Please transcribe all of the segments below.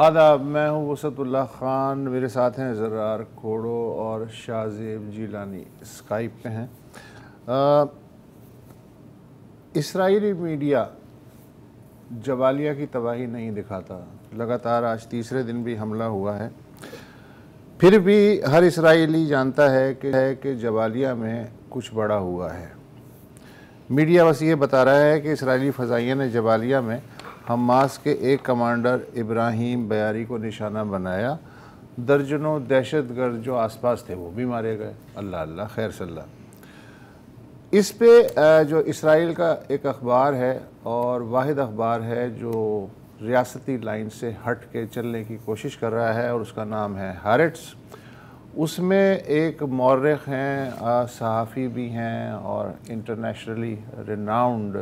آداب، میں ہوں وسعت اللہ خان، میرے ساتھ ہیں زرار کھوڑو اور شاہزیب جیلانی اسکائپ پہ ہیں۔ اسرائیلی میڈیا جبالیہ کی تباہی نہیں دکھاتا، لگاتار آج تیسرے دن بھی حملہ ہوا ہے، پھر بھی ہر اسرائیلی جانتا ہے کہ جبالیہ میں کچھ بڑا ہوا ہے۔ میڈیا بس یہ بتا رہا ہے کہ اسرائیلی فضائیہ نے جبالیہ میں حماس کے ایک کمانڈر ابراہیم بیاری کو نشانہ بنایا، درجنوں دہشت گرد جو آس پاس تھے وہ بھی مارے گئے۔ اللہ اللہ، خیر صلی اللہ۔ اس پہ جو اسرائیل کا ایک اخبار ہے اور واحد اخبار ہے جو ریاستی لائن سے ہٹ کے چلنے کی کوشش کر رہا ہے، اور اس کا نام ہے ہارٹس، اس میں ایک مورخ ہیں، صحافی بھی ہیں اور انٹرنیشنلی ریناؤنڈ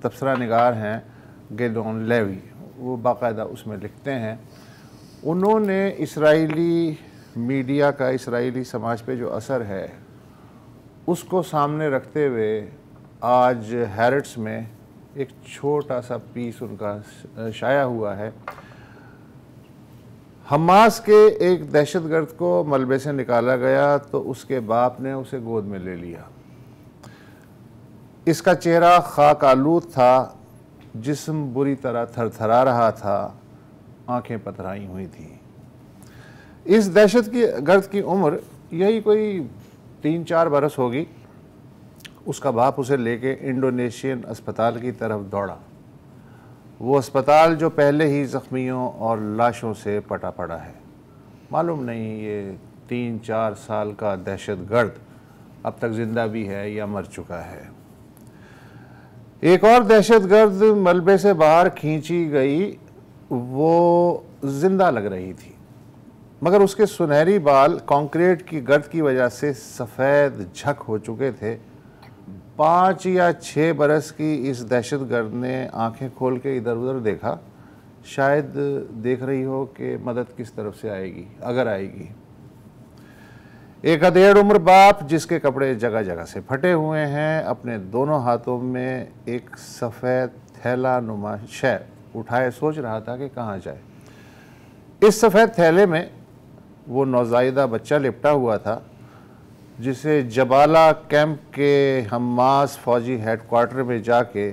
تبصرہ نگار ہیں، گیدون لیوی، وہ باقاعدہ اس میں لکھتے ہیں۔ انہوں نے اسرائیلی میڈیا کا اسرائیلی سماج پہ جو اثر ہے اس کو سامنے رکھتے ہوئے آج ہیرٹس میں ایک چھوٹا سا پیس ان کا شائع ہوا ہے۔ حماس کے ایک دہشت گرد کو ملبے سے نکالا گیا تو اس کے باپ نے اسے گود میں لے لیا۔ اس کا چہرہ خاک آلود تھا، جسم بری طرح تھر تھرا رہا تھا، آنکھیں پتھرائی ہوئی تھیں۔ اس دہشت گرد کی عمر یہی کوئی 3-4 برس ہوگی۔ اس کا باپ اسے لے کے انڈونیشین اسپتال کی طرف دوڑا، وہ اسپتال جو پہلے ہی زخمیوں اور لاشوں سے پٹا پڑا ہے۔ معلوم نہیں یہ 3-4 سال کا دہشت گرد اب تک زندہ بھی ہے یا مر چکا ہے۔ ایک اور دہشت گرد ملبے سے باہر کھینچی گئی، وہ زندہ لگ رہی تھی، مگر اس کے سنہری بال کانکریٹ کی گرد کی وجہ سے سفید جھک ہو چکے تھے۔ 5 یا 6 برس کی اس دہشت گرد نے آنکھیں کھول کے ادھر ادھر دیکھا، شاید دیکھ رہی ہو کہ مدد کس طرف سے آئے گی، اگر آئے گی۔ ایک ادھیڑ عمر باپ جس کے کپڑے جگہ جگہ سے پھٹے ہوئے ہیں، اپنے دونوں ہاتھوں میں ایک سفید تھیلا نما شے اٹھائے سوچ رہا تھا کہ کہاں جائے۔ اس سفید تھیلے میں وہ نوزائیدہ بچہ لپٹا ہوا تھا جسے جبالہ کیمپ کے حماس فوجی ہیڈ کوارٹر میں جا کے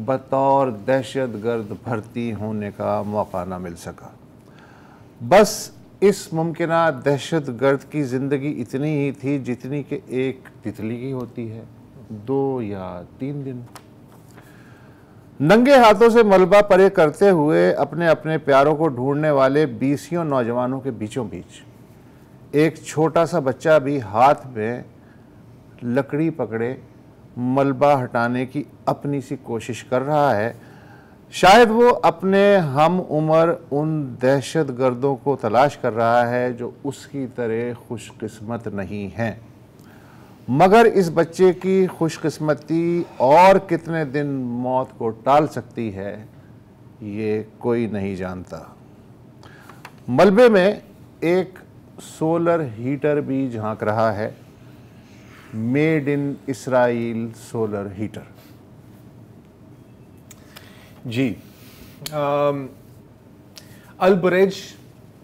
بطور دہشت گرد بھرتی ہونے کا موقع نہ مل سکا۔ بس اس ممکنہ دہشت گرد کی زندگی اتنی ہی تھی جتنی کہ ایک تتلی کی ہوتی ہے، 2 یا 3 دن۔ ننگے ہاتھوں سے ملبہ پرے کرتے ہوئے اپنے اپنے پیاروں کو ڈھونڈنے والے 20 نوجوانوں کے بیچوں بیچ ایک چھوٹا سا بچہ بھی ہاتھ میں لکڑی پکڑے ملبہ ہٹانے کی اپنی سی کوشش کر رہا ہے۔ شاید وہ اپنے ہم عمر ان دہشت گردوں کو تلاش کر رہا ہے جو اس کی طرح خوش قسمت نہیں ہیں، مگر اس بچے کی خوش قسمتی اور کتنے دن موت کو ٹال سکتی ہے یہ کوئی نہیں جانتا۔ ملبے میں ایک سولر ہیٹر بھی جھانک رہا ہے، made in Israel solar heater. جی، البریج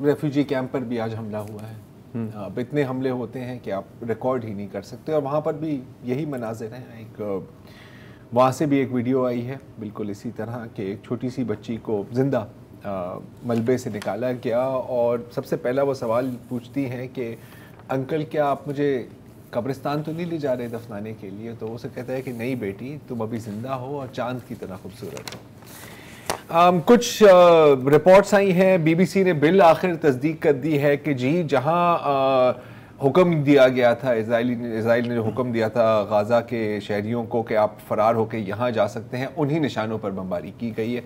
ریفیوجی کیمپ پر بھی آج حملہ ہوا ہے۔ اب اتنے حملے ہوتے ہیں کہ آپ ریکارڈ ہی نہیں کر سکتے، اور وہاں پر بھی یہی مناظر ہیں۔ ایک وہاں سے بھی ایک ویڈیو آئی ہے بالکل اسی طرح کہ ایک چھوٹی سی بچی کو زندہ ملبے سے نکالا گیا، اور سب سے پہلا وہ سوال پوچھتی ہیں کہ انکل کیا آپ مجھے قبرستان تو نہیں لے جا رہے دفنانے کے لیے؟ تو اسے کہتا ہے کہ نہیں بیٹی، تم ابھی زندہ ہو اور چاند کی طرح خوبصورت ہو۔ کچھ رپورٹس آئی ہیں، بی بی سی نے بالآخر تصدیق کر دی ہے کہ جی، جہاں حکم دیا گیا تھا، اسرائیل نے جو حکم دیا تھا غازہ کے شہریوں کو کہ آپ فرار ہو کے یہاں جا سکتے ہیں، انہی نشانوں پر بمباری کی گئی ہے۔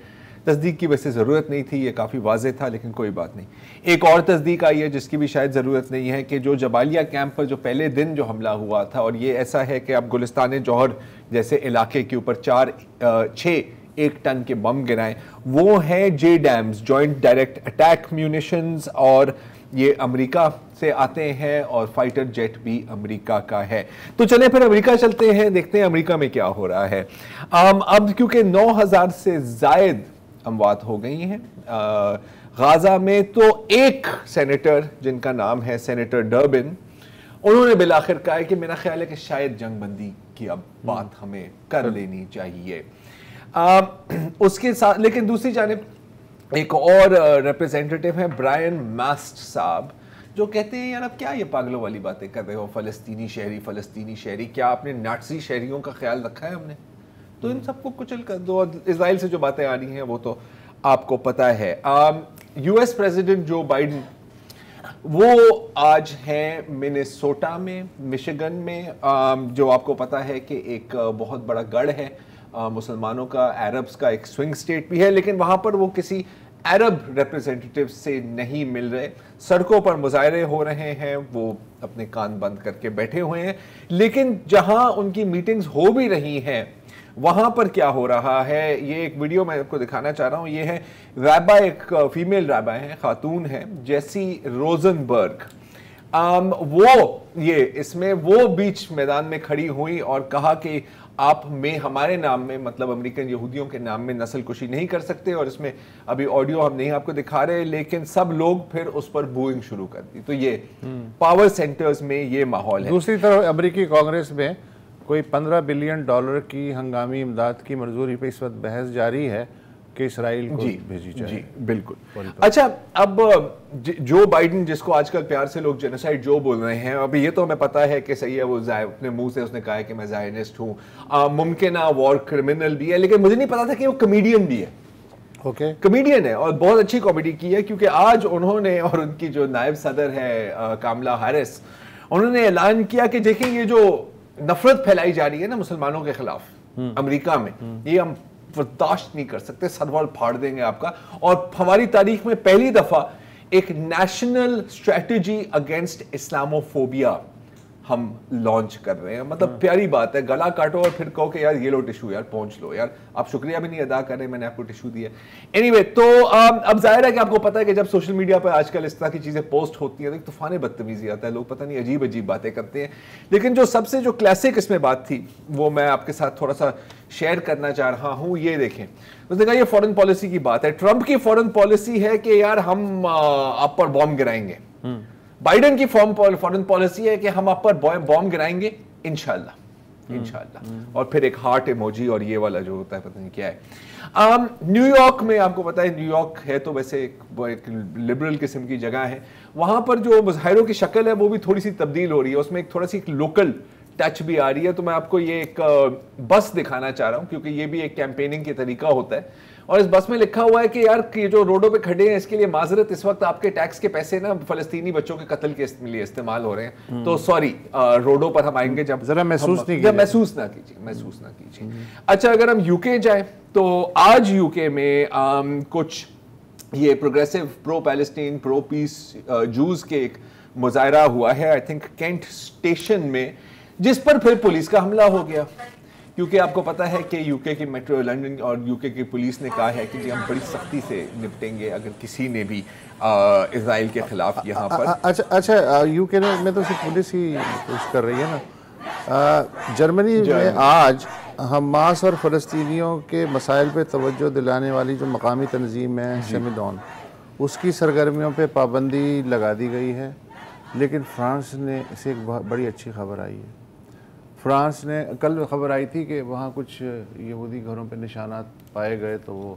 تصدیق کی ویسے ضرورت نہیں تھی، یہ کافی واضح تھا، لیکن کوئی بات نہیں۔ ایک اور تصدیق آئی ہے جس کی بھی شاید ضرورت نہیں ہے، کہ جو جبالیہ کیمپ پر جو پہلے دن جو حملہ ہوا تھا، اور یہ ایسا ہے کہ اب گلستان جوہر جیسے علاقے کے اوپر 6 1 ٹن کے بم گرائیں، وہ ہیں جے ڈیمز، جوائنٹ ڈائریکٹ اٹیک میونیشنز، اور یہ امریکہ سے آتے ہیں، اور فائٹر جیٹ بھی امریکہ کا ہے۔ تو چلیں پھر امریکہ چلتے ہیں، دیکھتے ہیں امریکہ میں کیا ہو رہا ہے۔ اب کیونکہ 9000 سے زائد اموات ہو گئی ہیں، غازہ میں، تو ایک سینیٹر جن کا نام ہے سینیٹر ڈربن، انہوں نے بالآخر کہا ہے کہ میرا خیال ہے کہ شاید جنگ بندی کی اب بات ہمیں کر لینی چاہیے. اس کے ساتھ لیکن دوسری جانب ایک اور ریپرزینٹیٹیو ہیں برائن ماسٹ صاحب، جو کہتے ہیں یار اب کیا یہ پاگلوں والی باتیں کر رہے ہو، فلسطینی شہری، کیا آپ نے نازی شہریوں کا خیال رکھا ہے ہم نے؟ تو ان سب کو کچل کر دو. اور اسرائیل سے جو باتیں آ رہی ہیں وہ تو آپ کو پتہ ہے. U S president Joe Biden وہ آج ہیں منیسوٹا میں، مشیگن میں، جو آپ کو پتہ ہے کہ ایک بہت بڑا گڑھ ہے مسلمانوں کا، عربز کا ایک سوئنگ سٹیٹ بھی ہے، لیکن وہاں پر وہ کسی عرب ریپرزینٹیٹیو سے نہیں مل رہے. سڑکوں پر مظاہرے ہو رہے ہیں، وہ اپنے کان بند کر کے بیٹھے ہوئے ہیں. لیکن جہاں ان کی میٹنگز ہو بھی رہی ہیں وہاں پر کیا ہو رہا ہے، یہ ایک ویڈیو میں آپ کو دکھانا چاہ رہا ہوں. یہ ہے ریبا، ایک فیمیل ریبا ہے، خاتون ہے، جیسی روزنبرگ. اس میں وہ بیچ میدان میں کھڑی ہوئی اور کہا کہ آپ میں ہمارے نام میں، مطلب امریکن یہودیوں کے نام میں نسل کشی نہیں کر سکتے. اور اس میں ابھی آڈیو ہم نہیں آپ کو دکھا رہے، لیکن سب لوگ پھر اس پر بوئنگ شروع کر دی. تو یہ پاور سینٹرز میں یہ ماحول ہے. دوسری طرف امریکی کانگریس میں کوئی $15 بلین کی ہنگامی امداد کی منظوری پہ اس وقت بحث جاری ہے کہ اسرائیل کو بھیجی جائے. جی بالکل. اچھا، اب جو بائیڈن جس کو آج کل پیار سے لوگ جینوسائیڈ جو بول رہے ہیں، اب یہ تو ہمیں پتا ہے کہ صحیح ہے، وہ اپنے منہ سے اس نے کہا ہے کہ میں زائنسٹ ہوں، ممکنہ وار کرمنل بھی ہے، لیکن مجھے نہیں پتا تھا کہ وہ کمیڈین بھی ہے. کمیڈین ہے اور بہت اچھی کامیڈی کی ہے، کیونکہ آج انہوں نے اور ان کی جو نائب صدر ہے کاملا ہیرس، انہوں نے اعلان کیا کہ دیکھیں یہ جو نفرت پھیلائی جا رہی ہے نا مسلمانوں کے خلاف امریکہ میں، یہ ہم برداشت نہیں کر سکتے، سروال پھاڑ دیں گے آپ کا. اور ہماری تاریخ میں پہلی دفعہ ایک نیشنل اسٹریٹجی اگینسٹ اسلاموفوبیا ہم لانچ کر رہے ہیں. مطلب پیاری بات ہے، گلا کاٹو اور پھر کہو کہ یار یہ لو ٹیشو، یار پہنچ لو، یار آپ شکریہ بھی نہیں ادا کر رہے میں نے آپ کو ٹیشو دیا. اینی وے، تو اب ظاہر ہے کہ آپ کو پتا ہے کہ جب سوشل میڈیا پہ آج کل اس طرح کی چیزیں پوسٹ ہوتی ہیں تو ایک طوفان بدتمیزی آتا ہے، لوگ پتہ نہیں عجیب عجیب باتیں کرتے ہیں. لیکن جو سب سے جو کلاسک اس میں بات تھی وہ میں آپ کے ساتھ تھوڑا سا شیئر کرنا چاہ رہا ہوں. یہ دیکھیں، اس نے کہا یہ فورن پالیسی کی بات ہے. ٹرمپ کی فورن پالیسی ہے کہ یار ہم آپ پر بام گرائیں گے. بائیڈن کی فورن پالیسی ہے کہ ہم آپ پر بام گرائیں گے انشاءاللہ. اور پھر ایک ہارٹ ایموجی اور یہ والا جو ہوتا ہے پتہ نہیں کیا ہے. نیو یارک میں آپ کو پتا ہے، نیو یارک ہے تو ویسے ایک لبرل قسم کی جگہ ہے، وہاں پر جو مظاہروں کی شکل ہے وہ بھی تھوڑی سی تبدیل ہو رہی ہے، اس میں ایک تھوڑا سی لوکل ٹچ بھی آ رہی ہے. تو میں آپ کو یہ ایک بس دکھانا چاہ رہا ہوں، کیونکہ یہ بھی ایک کیمپیننگ کی طریقہ ہوتا ہے. اور اس بس میں لکھا ہوا ہے کہ یار یہ جو روڈوں پہ کھڑے ہیں اس کے لیے معذرت، اس وقت آپ کے ٹیکس کے پیسے نا فلسطینی بچوں کے قتل کے لیے استعمال ہو رہے ہیں، تو سوری، روڈوں پر ہم آئیں گے جب ذرا محسوس نہ کیجیے. اچھا، اگر ہم یو کے جائیں تو آج یو کے میں کچھ یہ پروگریسو پرو پیلسٹین پرو پیس جوز کے ایک مظاہرہ ہوا ہے، آئی تھنک کینٹ اسٹیشن میں، جس پر پھر پولیس کا حملہ ہو گیا. کیونکہ آپ کو پتا ہے کہ یو کے کی میٹرو لنڈن اور یو کے کی پولیس نے کہا ہے کہ جی ہم بڑی سختی سے نپٹیں گے اگر کسی نے بھی اسرائیل کے خلاف یہاں پر. اچھا، یو کے میں تو صرف پولیس ہی کوشش کر رہی ہے نا. جرمنی میں آج حماس اور فلسطینیوں کے مسائل پہ توجہ دلانے والی جو مقامی تنظیم ہے شمیدون، اس کی سرگرمیوں پہ پابندی لگا دی گئی ہے. لیکن فرانس نے اسے ایک بہت بڑی اچھی خبر آئی ہے. فرانس نے کل خبر آئی تھی کہ وہاں کچھ یہودی گھروں پہ نشانات پائے گئے، تو وہ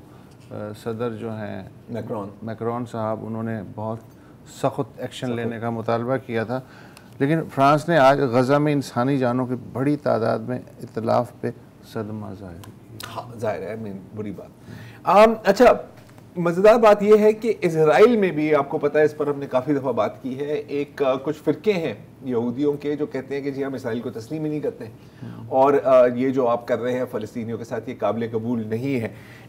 صدر جو ہیں میکرون صاحب، انہوں نے بہت سخت ایکشن لینے کا مطالبہ کیا تھا. لیکن فرانس نے آج غزہ میں انسانی جانوں کی بڑی تعداد میں اتلاف پہ صدمہ ظاہر کیا. ہاں ظاہر ہے، بری بات. اچھا، مزیدار بات یہ ہے کہ اسرائیل میں بھی آپ کو پتہ ہے، اس پر ہم نے کافی دفعہ بات کی ہے، ایک کچھ فرقے ہیں یہودیوں کے جو کہتے ہیں کہ جی ہم اسرائیل کو تسلیم ہی نہیں کرتے، اور یہ جو آپ کر رہے ہیں فلسطینیوں کے ساتھ یہ قابل قبول نہیں ہے.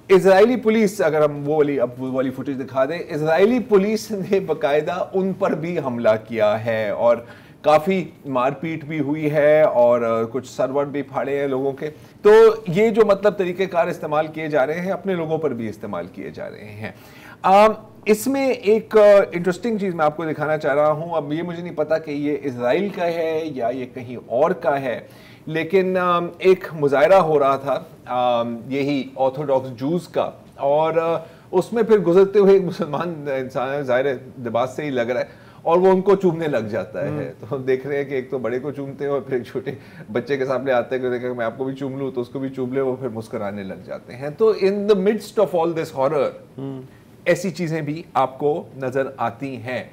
اسرائیلی پولیس، اگر ہم وہ والی فوٹیج دکھا دیں، اسرائیلی پولیس نے باقاعدہ ان پر بھی حملہ کیا ہے اور کافی مار پیٹ بھی ہوئی ہے اور کچھ سرور بھی پھاڑے ہیں لوگوں کے. تو یہ جو مطلب طریقہ کار استعمال کیے جا رہے ہیں اپنے لوگوں پر بھی استعمال کیے جا رہے ہیں. اس میں ایک انٹرسٹنگ چیز میں آپ کو دکھانا چاہ رہا ہوں. اب یہ مجھے نہیں پتا کہ یہ اسرائیل کا ہے یا یہ کہیں اور کا ہے، لیکن ایک مظاہرہ ہو رہا تھا یہی آرتھوڈاکس جوز کا، اور اس میں پھر گزرتے ہوئے ایک مسلمان انسان ہے, ظاہر ہے لباس سے ہی لگ رہا ہے, اور وہ ان کو چومنے لگ جاتا ہے. تو ہم دیکھ رہے ہیں کہ ایک تو بڑے کو چومتے ہیں اور پھر ایک چھوٹے بچے کے سامنے آتے ہیں کہ دیکھا میں آپ کو بھی چوم لوں تو اس کو بھی چوم لے, وہ پھر مسکرانے لگ جاتے ہیں. تو ان دا مڈسٹ آف آل دس ہارر ایسی چیزیں بھی آپ کو نظر آتی ہیں.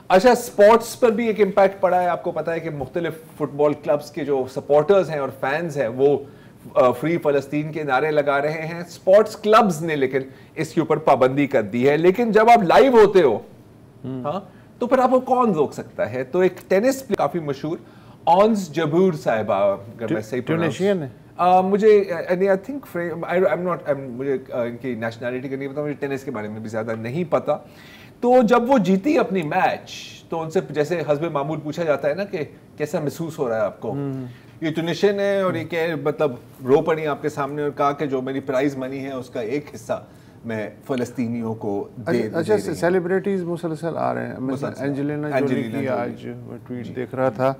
اچھا, سپورٹس پر بھی ایک امپیکٹ پڑا ہے. آپ کو پتا ہے کہ مختلف فٹ بال کلبز کے جو سپورٹرز ہیں اور فینز ہیں وہ فری فلسطین کے نعرے لگا رہے ہیں. سپورٹس کلبز نے لیکن اس کے اوپر پابندی کر دی ہے. لیکن جب آپ لائیو ہوتے ہو ہاں تو پھر آپ کو کون روک سکتا ہے؟ تو ایک ٹینس کافی مشہور اونز جبور صاحبہ, اگر میں صحیح ٹیونیشین ہے, مجھے آئی تھنک مجھے ان کی نیشنلٹی کا نہیں پتا, مجھے ٹینس کے بارے میں بھی زیادہ نہیں پتا. تو جب وہ جیتی اپنی میچ تو ان سے جیسے حسب معمول پوچھا جاتا ہے نا کہ کیسا محسوس ہو رہا ہے آپ کو, یہ ٹیونیشین ہے اور یہ کہ مطلب رو پڑی آپ کے سامنے اور کہا کہ جو میری پرائز منی ہے اس کا ایک حصہ میں فلسطینیوں کو دے. اچھا, سیلیبریٹیز مسلسل آ رہے ہیں. اینجلینا جولی کی آج ٹویٹ دیکھ رہا تھا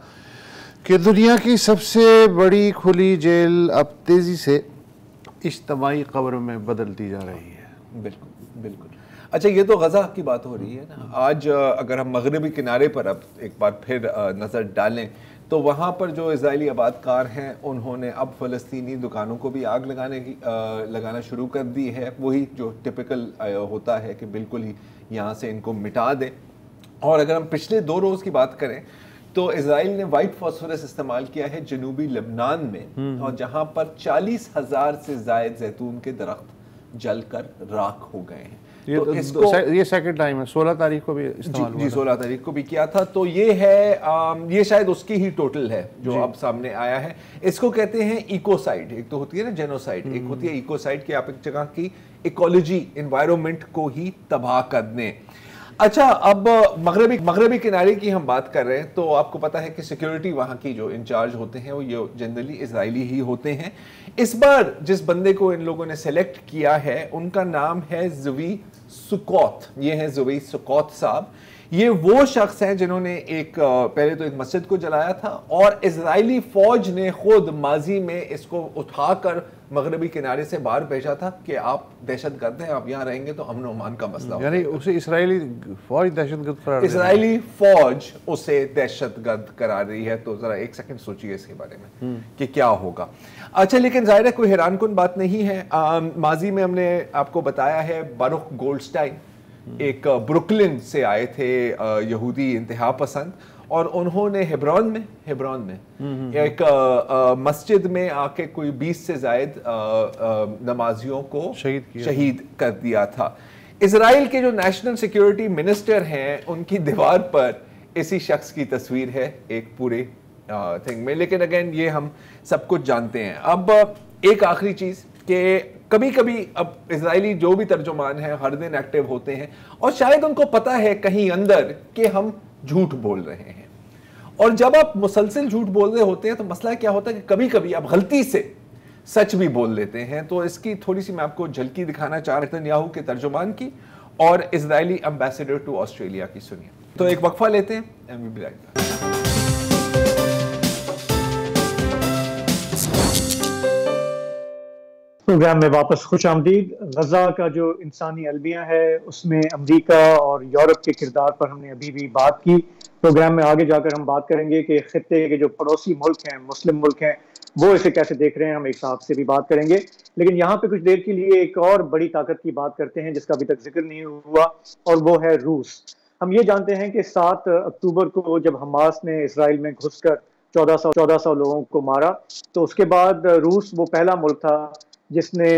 کہ دنیا کی سب سے بڑی کھلی جیل اب تیزی سے اجتماعی قبر میں بدلتی جا رہی ہے. بالکل بالکل. اچھا, یہ تو غزہ کی بات ہو رہی ہے نا. آج اگر ہم مغربی کنارے پر اب ایک بار پھر نظر ڈالیں تو وہاں پر جو اسرائیلی آباد کار ہیں انہوں نے اب فلسطینی دکانوں کو بھی آگ لگانا شروع کر دی ہے. وہی جو ٹپیکل ہوتا ہے کہ بالکل ہی یہاں سے ان کو مٹا دیں. اور اگر ہم پچھلے 2 روز کی بات کریں تو اسرائیل نے وائٹ فاسفورس استعمال کیا ہے جنوبی لبنان میں, اور جہاں پر 40,000 سے زائد زیتون کے درخت جل کر راکھ ہو گئے ہیں. یہ سیکنڈ ٹائم ہے, 16 تاریخ کو بھی استعمال ہوا. جی 16 تاریخ کو بھی کیا تھا. تو یہ ہے, یہ شاید اس کی ہی ٹوٹل ہے جو اب سامنے آیا ہے. اس کو کہتے ہیں ایکوسائڈ. ایک تو ہوتی ہے نا جینوسائڈ, ایک ہوتی ہے ایکوسائڈ کہ آپ ایک جگہ کی ایکولوجی انوائرمنٹ کو ہی تباہ کر دیں. اچھا, اب مغربی کنارے کی ہم بات کر رہے ہیں تو آپ کو پتا ہے کہ سیکیورٹی وہاں کی جو انچارج ہوتے ہیں وہ یہ جنرلی اسرائیلی ہی ہوتے ہیں. اس بار جس بندے کو ان لوگوں نے سلیکٹ کیا ہے ان کا نام ہے زوی سکوت. یہ ہے زوی سکوت صاحب. یہ وہ شخص ہیں جنہوں نے پہلے تو ایک مسجد کو جلایا تھا, اور اسرائیلی فوج نے خود ماضی میں اس کو اٹھا کر مغربی کنارے سے باہر بھیجا تھا کہ آپ دہشت گرد ہیں, آپ یہاں رہیں گے تو امن و امان کا مسئلہ. یعنی اسے اسرائیلی فوج دہشت گرد قرار اسرائیلی فوج اسے دہشت گرد قرار رہی ہے. تو ذرا ایک سیکنڈ سوچیے اس کے بارے میں کہ کیا ہوگا. اچھا, لیکن ظاہر ہے کوئی حیران کن بات نہیں ہے. ماضی میں ہم نے آپ کو بتایا ہے باروک گولڈسٹائن ایک بروکلن سے آئے تھے یہودی انتہا پسند, اور انہوں نے ہیبرون میں ایک مسجد میں آ کے کوئی 20 سے زائد نمازیوں کو شہید کر دیا تھا. اسرائیل کے جو نیشنل سیکیورٹی منسٹر ہیں ان کی دیوار پر اسی شخص کی تصویر ہے ایک پورے تھنگ میں. لیکن اگین یہ ہم سب کچھ جانتے ہیں. اب ایک آخری چیز کہ کبھی کبھی اب اسرائیلی جو بھی ترجمان ہیں ہر دن ایکٹیو ہوتے ہیں, اور شاید ان کو پتا ہے کہیں اندر کہ ہم جھوٹ بول رہے ہیں. اور جب آپ مسلسل جھوٹ بول رہے ہوتے ہیں تو مسئلہ کیا ہوتا ہے کہ کبھی کبھی آپ غلطی سے سچ بھی بول لیتے ہیں. تو اس کی تھوڑی سی میں آپ کو جھلکی دکھانا چاہ رہا نیتنیاہو کے ترجمان کی اور اسرائیلی ایمبیسیڈر ٹو آسٹریلیا کی. سنیے. تو ایک وقفہ لیتے ہیں and we'll be right back. پروگرام میں واپس خوش آمدید. غزہ کا جو انسانی المیہ ہے اس میں امریکہ اور یورپ کے کردار پر ہم نے ابھی بھی بات کی. پروگرام میں آگے جا کر ہم بات کریں گے کہ خطے کے جو پڑوسی ملک ہیں, مسلم ملک ہیں, وہ اسے کیسے دیکھ رہے ہیں. ہم ایک صاحب سے بھی بات کریں گے. لیکن یہاں پہ کچھ دیر کے لیے ایک اور بڑی طاقت کی بات کرتے ہیں جس کا ابھی تک ذکر نہیں ہوا, اور وہ ہے روس. ہم یہ جانتے ہیں کہ 7 اکتوبر کو جب حماس نے اسرائیل میں گھس کر 1400 لوگوں کو مارا, تو اس کے بعد روس وہ پہلا ملک تھا جس نے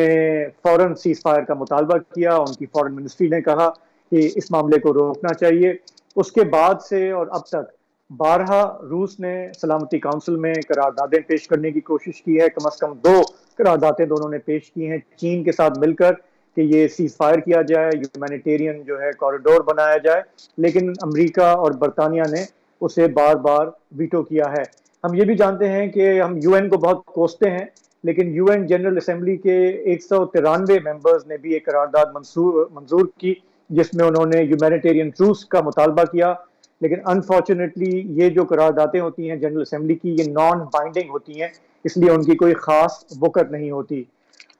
فوراً سیز فائر کا مطالبہ کیا. ان کی فورن منسٹری نے کہا کہ اس معاملے کو روکنا چاہیے. اس کے بعد سے اور اب تک بارہا روس نے سلامتی کونسل میں قراردادیں پیش کرنے کی کوشش کی ہے. کم از کم 2 قراردادیں دونوں نے پیش کی ہیں چین کے ساتھ مل کر کہ یہ سیز فائر کیا جائے, ہیومینیٹیرین جو ہے کوریڈور بنایا جائے. لیکن امریکہ اور برطانیہ نے اسے بار بار ویٹو کیا ہے. ہم یہ بھی جانتے ہیں کہ ہم یو این کو بہت کوستے ہیں, لیکن یو این جنرل اسمبلی کے 193 ممبرز نے بھی ایک قرارداد منظور کی جس میں انہوں نے ہیومینیٹیرین ٹروس کا مطالبہ کیا. لیکن انفارچونیٹلی یہ جو قراردادیں ہوتی ہیں جنرل اسمبلی کی, یہ نان بائنڈنگ ہوتی ہیں, اس لیے ان کی کوئی خاص وقت نہیں ہوتی.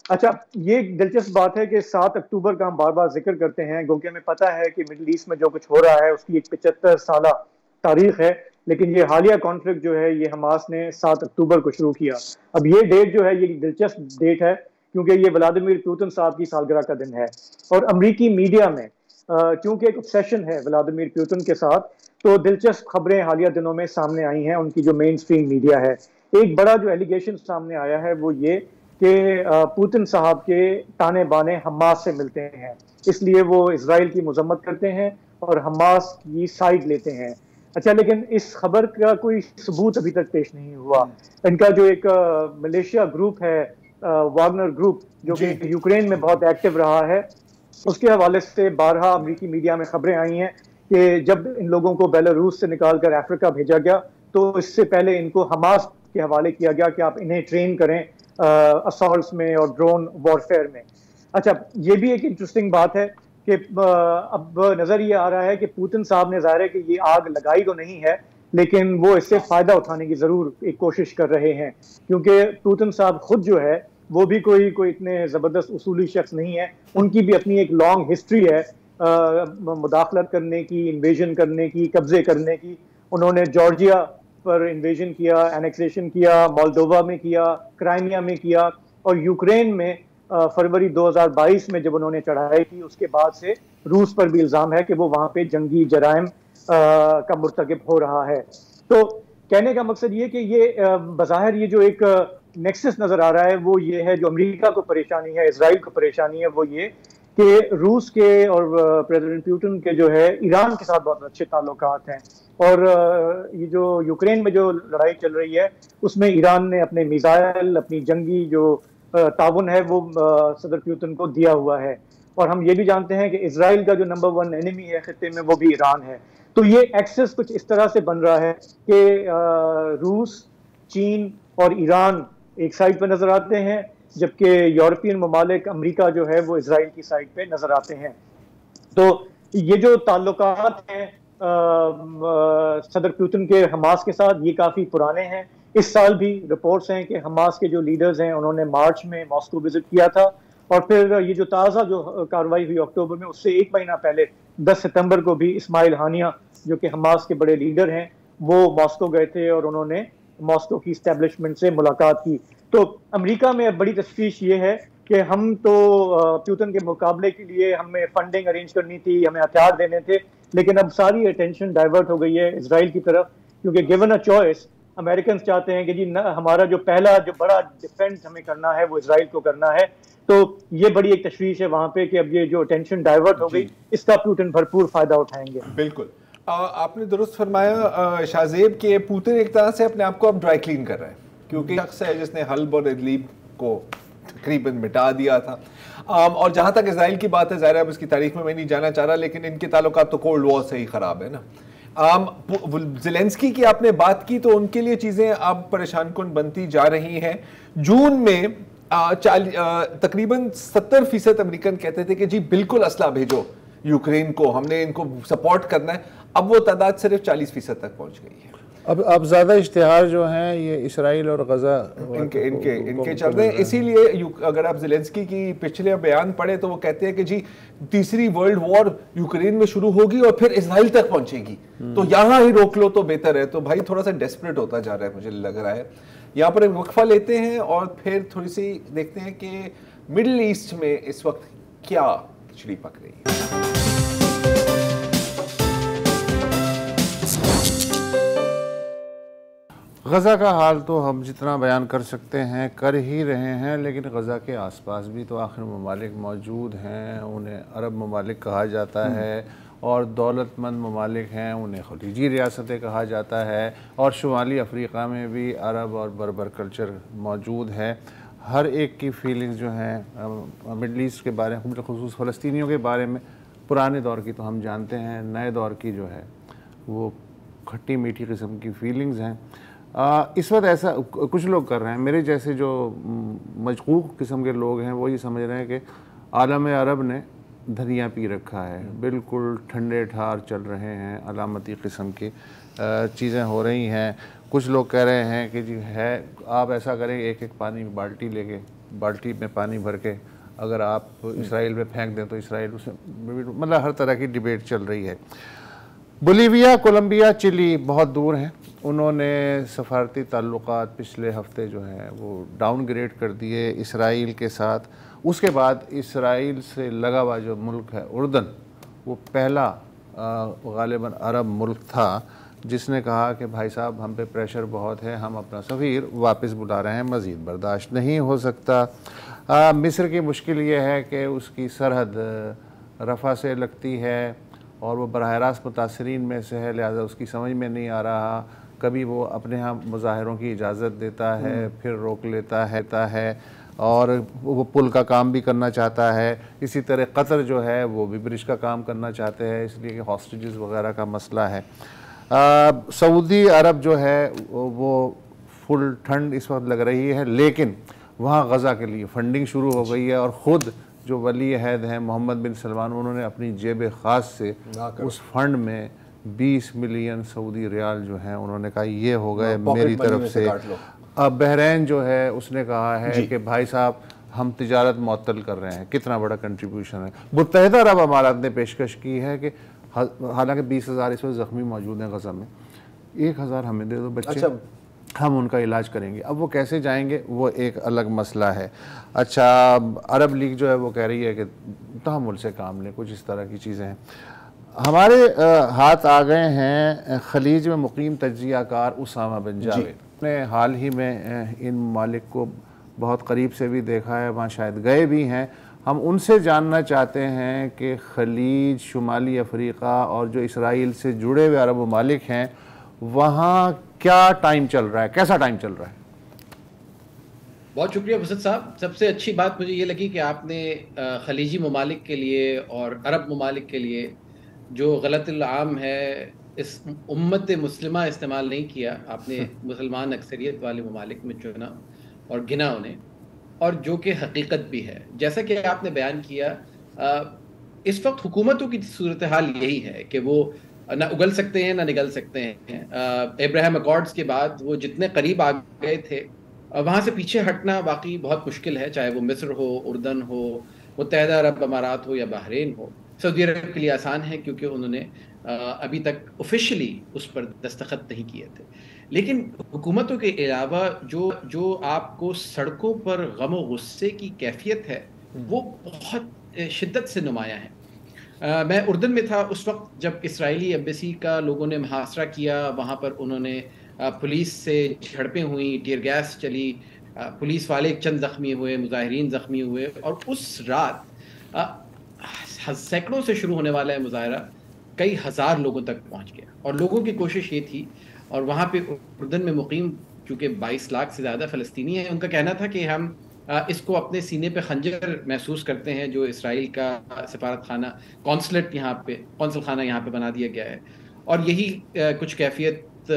اچھا، یہ ایک دلچسپ بات ہے کہ 7 اکتوبر کا ہم بار بار ذکر کرتے ہیں، گو کہ ہمیں پتہ ہے کہ مڈل ایسٹ میں جو کچھ ہو رہا ہے اس کی ایک 75 سالہ تاریخ ہے، لیکن یہ حالیہ کانفلکٹ جو ہے یہ حماس نے 7 اکتوبر کو شروع کیا. اب یہ ڈیٹ جو ہے یہ دلچسپ ڈیٹ ہے کیونکہ یہ ولادیمیر پوتن صاحب کی سالگرہ کا دن ہے، اور امریکی میڈیا میں چونکہ ایک obsession ہے ولادیمیر پوتن کے ساتھ، تو دلچسپ خبریں حالیہ دنوں میں سامنے آئی ہیں ان کی جو مین سٹریم میڈیا ہے. ایک بڑا جو ایلیگیشن سامنے آیا ہے وہ یہ کہ پوتن صاحب کے تانے بانے حماس سے ملتے ہیں، اس لیے وہ اسرائیل کی مذمت کرتے ہیں اور حماس کی سائیڈ لیتے ہیں. اچھا، لیکن اس خبر کا کوئی ثبوت ابھی تک پیش نہیں ہوا. ان کا جو ایک ملیشیا گروپ ہے واگنر گروپ جو کہ یوکرین میں بہت ایکٹیو رہا ہے، اس کے حوالے سے بارہا امریکی میڈیا میں خبریں آئی ہیں کہ جب ان لوگوں کو بیلاروس سے نکال کر افریقہ بھیجا گیا تو اس سے پہلے ان کو حماس کے حوالے کیا گیا کہ آپ انہیں ٹرین کریں اسالٹس میں اور ڈرون وارفیئر میں. اچھا، یہ بھی ایک انٹرسٹنگ بات ہے کہ اب نظر یہ آ رہا ہے کہ پوتن صاحب نے ظاہر ہے کہ یہ آگ لگائی تو نہیں ہے لیکن وہ اس سے فائدہ اٹھانے کی ضرور ایک کوشش کر رہے ہیں، کیونکہ پوتن صاحب خود جو ہے وہ بھی کوئی اتنے زبردست اصولی شخص نہیں ہے. ان کی بھی اپنی ایک لانگ ہسٹری ہے مداخلت کرنے کی، انویژن کرنے کی، قبضے کرنے کی. انہوں نے جارجیا پر انویژن کیا، اینیکسیشن کیا، مولڈووا میں کیا، کرائمیا میں کیا، اور یوکرین میں فروری 2022 میں جب انہوں نے چڑھائی کی اس کے بعد سے روس پر بھی الزام ہے کہ وہ وہاں پہ جنگی جرائم کا مرتکب ہو رہا ہے. تو کہنے کا مقصد یہ کہ یہ بظاہر یہ جو ایک نیکسس نظر آ رہا ہے وہ یہ ہے، جو امریکہ کو پریشانی ہے، اسرائیل کو پریشانی ہے، وہ یہ کہ روس کے اور پریزیڈنٹ پوتن کے جو ہے ایران کے ساتھ بہت اچھے تعلقات ہیں، اور یہ جو یوکرین میں جو لڑائی چل رہی ہے اس میں ایران نے اپنے میزائل، اپنی جنگی جو تعاون ہے وہ صدر پوتن کو دیا ہوا ہے. اور ہم یہ بھی جانتے ہیں کہ اسرائیل کا جو نمبر 1 اینیمی ہے خطے میں وہ بھی ایران ہے. تو یہ ایکسس کچھ اس طرح سے بن رہا ہے کہ روس، چین اور ایران ایک سائڈ پہ نظر آتے ہیں جبکہ یورپین ممالک، امریکہ جو ہے وہ اسرائیل کی سائڈ پہ نظر آتے ہیں. تو یہ جو تعلقات ہیں صدر پوتن کے حماس کے ساتھ یہ کافی پرانے ہیں. اس سال بھی رپورٹس ہیں کہ حماس کے جو لیڈرز ہیں انہوں نے مارچ میں ماسکو وزٹ کیا تھا، اور پھر یہ جو تازہ جو کارروائی ہوئی اکتوبر میں اس سے ایک مہینہ پہلے 10 ستمبر کو بھی اسماعیل ہانیہ جو کہ حماس کے بڑے لیڈر ہیں وہ ماسکو گئے تھے اور انہوں نے ماسکو کی اسٹیبلشمنٹ سے ملاقات کی. تو امریکہ میں اب بڑی تشویش یہ ہے کہ ہم تو پوتن کے مقابلے کے لیے ہمیں فنڈنگ ارینج کرنی تھی، ہمیں ہتھیار دینے تھے، لیکن اب ساری اٹینشن ڈائیورٹ ہو گئی ہے اسرائیل کی طرف، کیونکہ گیون اے چوائس امریکنز چاہتے ہیں کہ جی ہمارا جو پہلا جو بڑا ڈیفینس ہمیں کرنا ہے وہ اسرائیل کو کرنا ہے. تو یہ بڑی ایک تشویش ہے وہاں پہ کہ اب یہ جو اٹینشن ڈائیورٹ ہو گئی اس کا پوتن بھرپور فائدہ اٹھائیں گے. بالکل آپ نے درست فرمایا شاہزیب کہ پوتن ایک طرح سے اپنے آپ کو اب ڈرائی کلین کر رہا ہے، کیونکہ شخص ہے جس نے حلب اور ادلیب کو تقریباً مٹا دیا تھا. اور جہاں تک اسرائیل کی بات ہے، ظاہر ہے اب اس کی تاریخ میں نہیں جانا چاہ رہا، لیکن ان کے تعلقات تو کولڈ وار سے ہی خراب ہے نا. زیلنسکی کی آپ نے بات کی تو ان کے لیے چیزیں اب پریشان کن بنتی جا رہی ہیں. جون میں تقریباً 70% امریکن کہتے تھے کہ جی بالکل اسلحہ بھیجو یوکرین کو، ہم نے ان کو سپورٹ کرنا ہے. اب وہ تعداد صرف 40% تک پہنچ گئی ہے. اب زیادہ اشتہار جو ہیں یہ اسرائیل اور غزہ ان کے چل رہے ہیں. اسی لیے اگر آپ زیلنسکی کی پچھلے بیان پڑھے تو وہ کہتے ہیں کہ جی تیسری ورلڈ وار یوکرین میں شروع ہوگی اور پھر اسرائیل تک پہنچے گی، تو یہاں ہی روک لو تو بہتر ہے. تو بھائی تھوڑا سا ڈیسپریٹ ہوتا جا رہا ہے مجھے لگ رہا ہے. یہاں پر ایک وقفہ لیتے ہیں اور پھر تھوڑی سی دیکھتے ہیں کہ مڈل ایسٹ میں اس وقت کیا کھچڑی پک رہی ہے. غزہ کا حال تو ہم جتنا بیان کر سکتے ہیں کر ہی رہے ہیں، لیکن غزہ کے آس پاس بھی تو آخر ممالک موجود ہیں. انہیں عرب ممالک کہا جاتا ہے اور دولت مند ممالک ہیں، انہیں خلیجی ریاستیں کہا جاتا ہے. اور شمالی افریقہ میں بھی عرب اور بربر کلچر موجود ہے. ہر ایک کی فیلنگز جو ہیں مڈل ایسٹ کے بارے میں، بالخصوص فلسطینیوں کے بارے میں، پرانے دور کی تو ہم جانتے ہیں، نئے دور کی جو ہے وہ کھٹی میٹھی قسم کی فیلنگز ہیں. اس وقت ایسا کچھ لوگ کر رہے ہیں، میرے جیسے جو مشکوک قسم کے لوگ ہیں وہ یہ سمجھ رہے ہیں کہ عالم عرب نے دھنیا پی رکھا ہے، بالکل ٹھنڈے ٹھار چل رہے ہیں، علامتی قسم کی چیزیں ہو رہی ہیں. کچھ لوگ کہہ رہے ہیں کہ جی ہے آپ ایسا کریں ایک ایک پانی کی بالٹی لے کے بالٹی میں پانی بھر کے اگر آپ اسرائیل میں پھینک دیں تو اسرائیل اسے مطلب ہر طرح کی ڈیبیٹ چل رہی ہے. بولیویا، کولمبیا، چلی بہت دور ہیں. انہوں نے سفارتی تعلقات پچھلے ہفتے جو ہیں وہ ڈاؤن گریڈ کر دیے اسرائیل کے ساتھ. اس کے بعد اسرائیل سے لگا ہوا جو ملک ہے اردن، وہ پہلا غالباً عرب ملک تھا جس نے کہا کہ بھائی صاحب ہم پہ پریشر بہت ہے، ہم اپنا سفیر واپس بلا رہے ہیں، مزید برداشت نہیں ہو سکتا. مصر کی مشکل یہ ہے کہ اس کی سرحد رفح سے لگتی ہے اور وہ براہ راست متاثرین میں سے ہے، لہٰذا اس کی سمجھ میں نہیں آ رہا. کبھی وہ اپنے ہاں مظاہروں کی اجازت دیتا ہے، پھر روک لیتا ہے اور وہ پل کا کام بھی کرنا چاہتا ہے. اسی طرح قطر جو ہے وہ بھی برج کا کام کرنا چاہتے ہیں، اس لیے کہ ہاسٹیجز وغیرہ کا مسئلہ ہے. سعودی عرب جو ہے وہ فل ٹھنڈ اس وقت لگ رہی ہے، لیکن وہاں غزہ کے لیے فنڈنگ شروع ہو گئی ہے اور خود جو ولی عہد ہیں محمد بن سلمان، انہوں نے اپنی جیب خاص سے اس فنڈ میں 20 ملین سعودی ریال جو ہیں انہوں نے کہا یہ ہو گئے میری طرف سے. اب بحرین جو ہے اس نے کہا ہے کہ بھائی صاحب ہم تجارت معطل کر رہے ہیں. کتنا بڑا کنٹریبیوشن ہے. متحدہ عرب امارات نے پیشکش کی ہے کہ حالانکہ 20,000 اس وقت زخمی موجود ہیں غزہ میں، 1,000 ہمیں دے دو بچے، ہم ان کا علاج کریں گے. اب وہ کیسے جائیں گے وہ ایک الگ مسئلہ ہے. اچھا، عرب لیگ جو ہے وہ کہہ رہی ہے کہ تحمل سے کام لیں، کچھ اس طرح کی چیزیں ہیں. ہمارے ہاتھ آ گئے ہیں خلیج میں مقیم تجزیہ کار اسامہ بن جاوید نے حال ہی میں ان ممالک کو بہت قریب سے بھی دیکھا ہے، وہاں شاید گئے بھی ہیں. ہم ان سے جاننا چاہتے ہیں کہ خلیج، شمالی افریقہ اور جو اسرائیل سے جڑے ہوئے عرب ممالک ہیں وہاں کیا ٹائم چل رہا ہے، کیسا ٹائم چل رہا ہے؟ بہت شکریہ وسط صاحب. سب سے اچھی بات مجھے یہ لگی کہ آپ نے خلیجی ممالک کے لیے اور عرب ممالک کے لیے جو غلط العام ہے اس امت مسلمہ استعمال نہیں کیا. آپ نے مسلمان اکثریت والے ممالک میں چنا اور گنا انہیں، اور جو کہ حقیقت بھی ہے. جیسا کہ آپ نے بیان کیا، اس وقت حکومتوں کی صورتحال یہی ہے کہ وہ نہ اگل سکتے ہیں نہ نگل سکتے ہیں. ابراہیم اکارڈز کے بعد وہ جتنے قریب آ گئے تھے وہاں سے پیچھے ہٹنا واقعی بہت مشکل ہے، چاہے وہ مصر ہو، اردن ہو، متحدہ عرب امارات ہو یا بحرین ہو. سعودی عرب کے لیے آسان ہے کیونکہ انہوں نے ابھی تک آفیشلی اس پر دستخط نہیں کیے تھے. لیکن حکومتوں کے علاوہ جو آپ کو سڑکوں پر غم و غصے کی کیفیت ہے وہ بہت شدت سے نمایاں ہے. میں اردن میں تھا اس وقت جب اسرائیلی ایمبیسی کا لوگوں نے محاصرہ کیا. وہاں پر انہوں نے پولیس سے جھڑپیں ہوئیں، ٹیئر گیس چلی، پولیس والے چند زخمی ہوئے، مظاہرین زخمی ہوئے، اور اس رات سینکڑوں سے شروع ہونے والا ہے مظاہرہ کئی ہزار لوگوں تک پہنچ گیا. اور لوگوں کی کوشش یہ تھی، اور وہاں پہ اردن میں مقیم چونکہ 22 لاکھ سے زیادہ فلسطینی ہیں، ان کا کہنا تھا کہ ہم اس کو اپنے سینے پہ خنجر محسوس کرتے ہیں جو اسرائیل کا سفارت خانہ، قونصل خانہ یہاں پہ بنا دیا گیا ہے. اور یہی کچھ کیفیت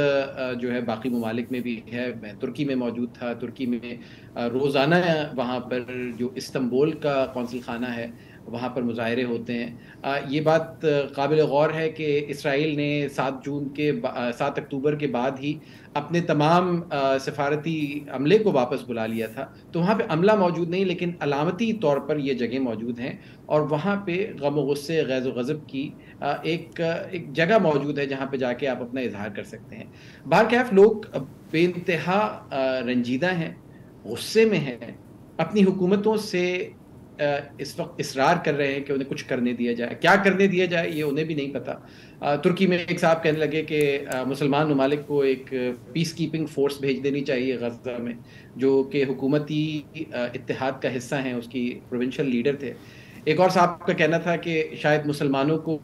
جو ہے باقی ممالک میں بھی ہے. میں ترکی میں موجود تھا. ترکی میں روزانہ وہاں پر جو استنبول کا قونصل خانہ ہے وہاں پر مظاہرے ہوتے ہیں. یہ بات قابل غور ہے کہ اسرائیل نے 7 اکتوبر کے بعد ہی اپنے تمام سفارتی عملے کو واپس بلا لیا تھا. تو وہاں پہ عملہ موجود نہیں، لیکن علامتی طور پر یہ جگہ موجود ہیں، اور وہاں پہ غم و غصے، غیظ و غضب کی ایک جگہ موجود ہے جہاں پہ جا کے آپ اپنا اظہار کر سکتے ہیں. بہرکیف لوگ بے انتہا رنجیدہ ہیں، غصے میں ہیں، اپنی حکومتوں سے اس وقت اصرار کر رہے ہیں کہ انہیں کچھ کرنے دیا جائے. کیا کرنے دیا جائے یہ انہیں بھی نہیں پتا. ترکی میں ایک صاحب کہنے لگے کہ مسلمان ممالک کو ایک پیس کیپنگ فورس بھیج دینی چاہیے غزہ میں، جو کہ حکومتی اتحاد کا حصہ ہیں، اس کی پروونشل لیڈر تھے. ایک اور صاحب کا کہنا تھا کہ شاید مسلمانوں کو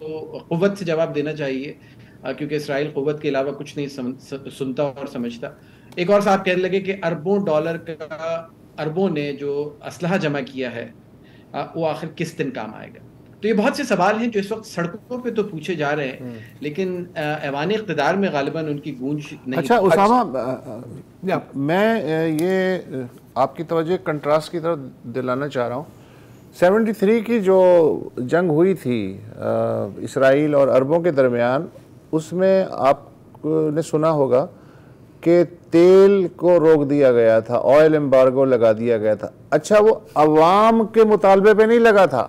قوت سے جواب دینا چاہیے کیونکہ اسرائیل قوت کے علاوہ کچھ نہیں سنتا اور سمجھتا. ایک اور صاحب کہنے لگے کہ اربوں ڈالر کا اربوں نے جو اسلحہ جمع کیا ہے وہ آخر کس دن کام آئے گا. تو یہ بہت سے سوال ہیں جو اس وقت سڑکوں پہ تو پوچھے جا رہے ہیں، لیکن ایوان اقتدار میں غالباً ان کی گونج نہیں. اچھا اسامہ، میں یہ آپ کی توجہ کنٹراسٹ کی طرف دلانا چاہ رہا ہوں. 73 کی جو جنگ ہوئی تھی اسرائیل اور عربوں کے درمیان، اس میں آپ نے سنا ہوگا کہ تیل کو روک دیا گیا تھا, آئل ایمبارگو لگا دیا گیا تھا. اچھا وہ عوام کے مطالبے پہ نہیں لگا تھا,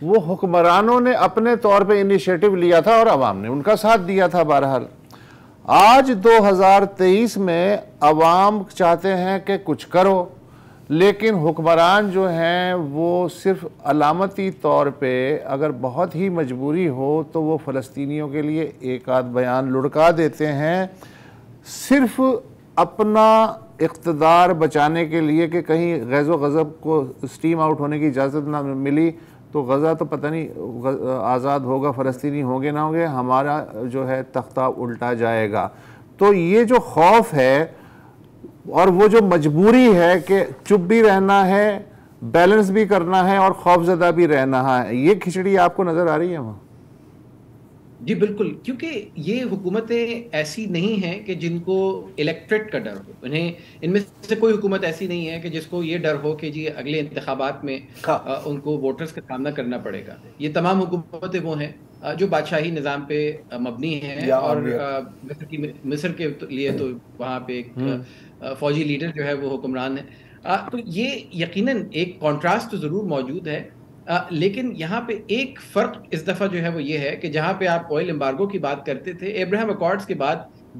وہ حکمرانوں نے اپنے طور پہ انیشیٹو لیا تھا اور عوام نے ان کا ساتھ دیا تھا. بہرحال آج 2023 میں عوام چاہتے ہیں کہ کچھ کرو, لیکن حکمران جو ہیں وہ صرف علامتی طور پہ اگر بہت ہی مجبوری ہو تو وہ فلسطینیوں کے لیے ایک آدھ بیان لڑکا دیتے ہیں, صرف اپنا اقتدار بچانے کے لیے کہ کہیں غیظ و غضب کو اسٹیم آؤٹ ہونے کی اجازت نہ ملی تو غزہ تو پتہ نہیں آزاد ہوگا, فلسطینی ہوں گے نہ ہوں گے, ہمارا جو ہے تختہ الٹا جائے گا. تو یہ جو خوف ہے اور وہ جو مجبوری ہے کہ چپ بھی رہنا ہے, بیلنس بھی کرنا ہے اور خوف زدہ بھی رہنا ہے, یہ کھچڑی آپ کو نظر آ رہی ہے وہاں؟ جی بالکل, کیونکہ یہ حکومتیں ایسی نہیں ہیں کہ جن کو الیکٹریٹ کا ڈر ہو. انہیں ان میں سے کوئی حکومت ایسی نہیں ہے کہ جس کو یہ ڈر ہو کہ جی اگلے انتخابات میں ان کو ووٹرز کا سامنا کرنا پڑے گا. یہ تمام حکومتیں وہ ہیں جو بادشاہی نظام پہ مبنی ہیں, اور مصر کے لیے تو وہاں پہ ایک فوجی لیڈر جو ہے وہ حکمران ہے. تو یہ یقیناً ایک کنٹراسٹ تو ضرور موجود ہے, لیکن یہاں پہ ایک فرق اس دفعہ جو ہے وہ یہ ہے کہ جہاں پہ آپ آئل ایمبارگو کی بات کرتے تھے, ابراہیم اکارڈز کے بعد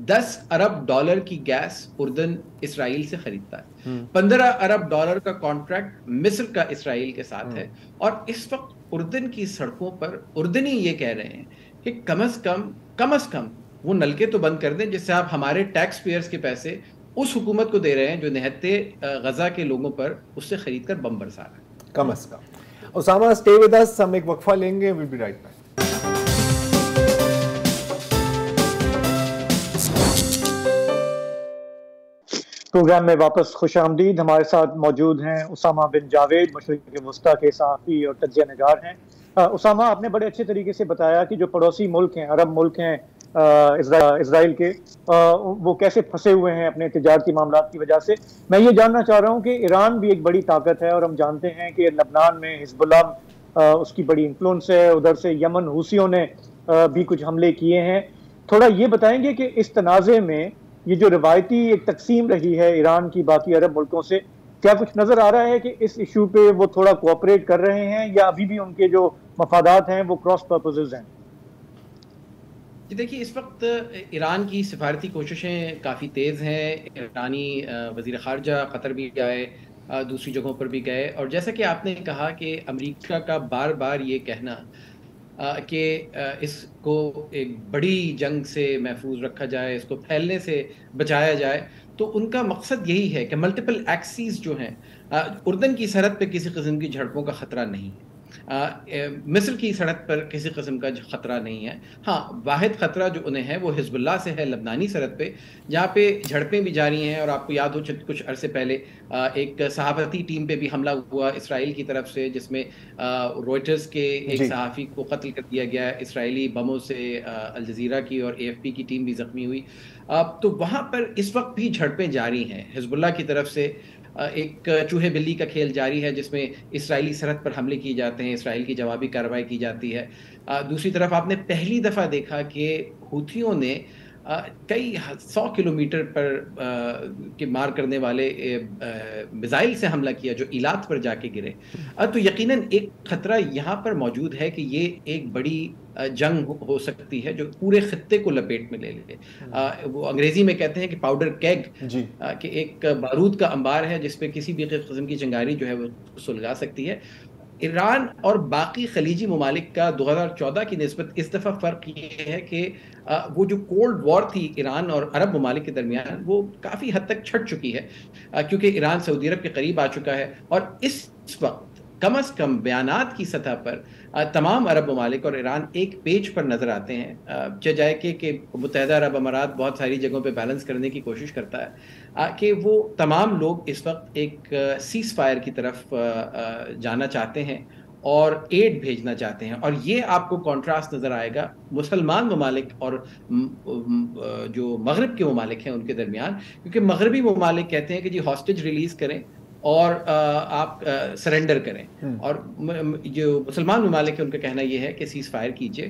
$10 ارب کی گیس اردن اسرائیل سے خریدتا ہے, $15 ارب کا کانٹریکٹ مصر کا اسرائیل کے ساتھ ہے. اور اس وقت اردن کی سڑکوں پر اردنی یہ کہہ رہے ہیں کہ کم از کم وہ نلکے تو بند کر دیں جس سے آپ ہمارے ٹیکس پیئرز کے پیسے اس حکومت کو دے رہے ہیں جو نہتے غزہ کے لوگوں پر اس سے خرید کر بم برسا رہا ہے. کم از کم. اسامہ اسٹے ود اس, ہم ایک وقفہ لیں گے, we'll be right back. پروگرام میں واپس خوش آمدید. ہمارے ساتھ موجود ہیں اسامہ بن جاوید, مشرق وسطیٰ کے صحافی اور تجزیہ نگار ہیں. اسامہ, آپ نے بڑے اچھے طریقے سے بتایا کہ جو پڑوسی ملک ہیں, عرب ملک ہیں اسرائیل کے, وہ کیسے پھنسے ہوئے ہیں اپنے تجارتی معاملات کی وجہ سے. میں یہ جاننا چاہ رہا ہوں کہ ایران بھی ایک بڑی طاقت ہے, اور ہم جانتے ہیں کہ لبنان میں حزب اللہ اس کی بڑی انفلوئنس ہے, ادھر سے یمن حوثیوں نے بھی کچھ حملے کیے ہیں. تھوڑا یہ بتائیں گے کہ اس تنازع میں یہ جو روایتی ایک تقسیم رہی ہے ایران کی باقی عرب ملکوں سے, کیا کچھ نظر آ رہا ہے کہ اس ایشو پہ وہ تھوڑا کوآپریٹ کر رہے ہیں, یا ابھی بھی ان کے جو مفادات ہیں وہ کراس پرپوزز ہیں؟ جی دیکھیے, اس وقت ایران کی سفارتی کوششیں کافی تیز ہیں. ایرانی وزیر خارجہ قطر بھی گئے, دوسری جگہوں پر بھی گئے, اور جیسا کہ آپ نے کہا کہ امریکہ کا بار بار یہ کہنا کہ اس کو ایک بڑی جنگ سے محفوظ رکھا جائے, اس کو پھیلنے سے بچایا جائے, تو ان کا مقصد یہی ہے کہ ملٹیپل ایکسیز جو ہیں, اردن کی سرحد پہ کسی قسم کی جھڑپوں کا خطرہ نہیں ہے, مصر کی سرحد پر کسی قسم کا خطرہ نہیں ہے. ہاں, واحد خطرہ جو انہیں ہے وہ حزب اللہ سے ہے لبنانی سرحد پہ, جہاں پہ جھڑپیں بھی جاری ہیں. اور آپ کو یاد ہو کچھ عرصے پہلے ایک صحافتی ٹیم پہ بھی حملہ ہوا اسرائیل کی طرف سے, جس میں روئٹرز کے ایک صحافی کو قتل کر دیا گیا اسرائیلی بموں سے. الجزیرہ کی اور AFP کی ٹیم بھی زخمی ہوئی. تو وہاں پر اس وقت بھی جھڑپیں جاری ہیں. حزب اللہ کی طرف سے ایک چوہے بلی کا کھیل جاری ہے, جس میں اسرائیلی سرحد پر حملے کیے جاتے ہیں, اسرائیل کی جوابی کارروائی کی جاتی ہے. دوسری طرف آپ نے پہلی دفعہ دیکھا کہ حوثیوں نے کئی 100 کلومیٹر پر کے مار کرنے والے میزائل سے حملہ کیا جو ایلات پر جا کے گرے. تو یقیناً ایک خطرہ یہاں پر موجود ہے کہ یہ ایک بڑی جنگ ہو سکتی ہے جو پورے خطے کو لپیٹ میں لے لے. وہ انگریزی میں کہتے ہیں کہ پاؤڈر کیگ, کہ ایک بارود کا انبار ہے جس پہ کسی بھی قسم کی چنگاری جو ہے وہ سلگا سکتی ہے. ایران اور باقی خلیجی ممالک کا 2014 کی نسبت اس دفعہ فرق یہ ہے کہ وہ جو کولڈ وار تھی ایران اور عرب ممالک کے درمیان, وہ کافی حد تک چھٹ چکی ہے, کیونکہ ایران سعودی عرب کے قریب آ چکا ہے. اور اس وقت کم از کم بیانات کی سطح پر تمام عرب ممالک اور ایران ایک پیج پر نظر آتے ہیں. جائے کہ متحدہ عرب امارات بہت ساری جگہوں پہ بیلنس کرنے کی کوشش کرتا ہے کہ وہ تمام لوگ اس وقت ایک سیز فائر کی طرف جانا چاہتے ہیں اور ایڈ بھیجنا چاہتے ہیں. اور یہ آپ کو کانٹراسٹ نظر آئے گا مسلمان ممالک اور جو مغرب کے ممالک ہیں ان کے درمیان, کیونکہ مغربی ممالک کہتے ہیں کہ جی ہاسٹیج ریلیز کریں اور آپ سرنڈر کریں, اور جو مسلمان ممالک ہیں ان کا کہنا یہ ہے کہ سیز فائر کیجئے,